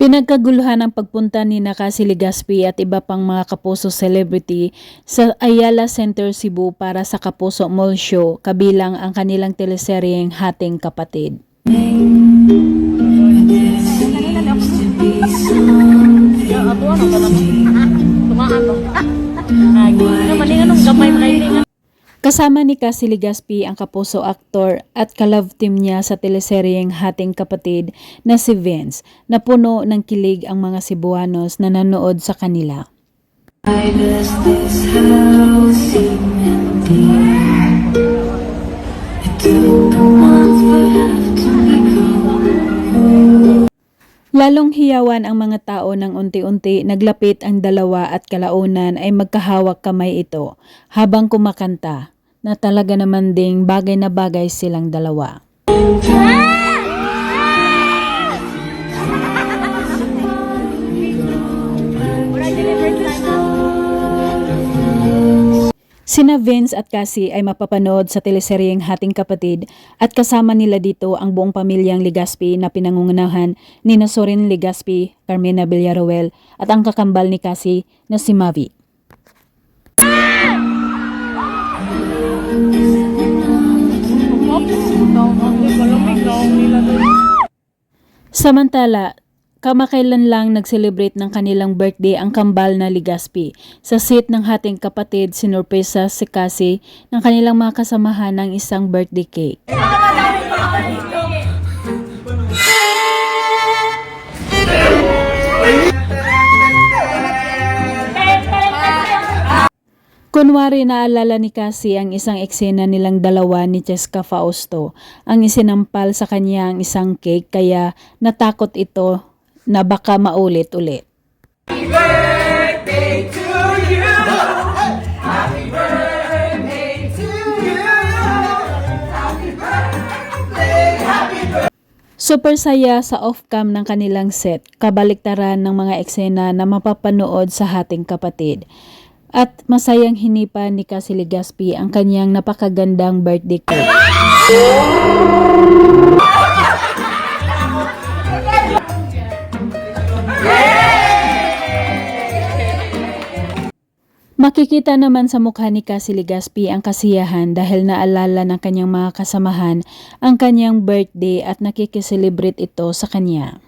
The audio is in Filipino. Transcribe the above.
Pinagkaguluhan ang pagpunta ni Cassie Legazpi at iba pang mga Kapuso celebrity sa Ayala Center, Cebu para sa Kapuso Mall Show kabilang ang kanilang teleseryeng Hating Kapatid. Kasama ni Cassie Legazpi ang Kapuso actor at ka-love team niya sa teleseryeng Hating Kapatid na si Vince, na puno ng kilig ang mga Cebuanos na nanood sa kanila. Lalong hiyawan ang mga tao nang unti-unti naglapit ang dalawa at kalaunan ay magkahawak kamay ito habang kumakanta, na talaga naman ding bagay na bagay silang dalawa. Sina Vince at Cassie ay mapapanood sa teleseryeng Hating Kapatid at kasama nila dito ang buong pamilyang Legazpi na pinangungunahan ni Soren Legazpi, Carmina Villaruel at ang kakambal ni Cassie na si Mavi. Samantala, kamakailan lang nag-celebrate ng kanilang birthday ang kambal na Legazpi. Sa set ng Hating Kapatid, sinurpresa si Cassie ng kanilang mga kasamahan ng isang birthday cake. Kunwari naalala ni Cassie ang isang eksena nilang dalawa ni Cheska Fausto, ang isinampal sa kanya ang isang cake kaya natakot ito na baka maulit-ulit. Happy birthday to you! Happy birthday to you! Happy birthday! Happy birthday! Super saya sa off-cam ng kanilang set, kabaliktaran ng mga eksena na mapapanood sa Hating Kapatid. At masayang hinipa ni Cassie Legazpi ang kanyang napakagandang birthday cake. Makikita naman sa mukha ni Cassie Legazpi ang kasiyahan dahil naalala ng kanyang mga kasamahan ang kanyang birthday at nakikiselebrate ito sa kanya.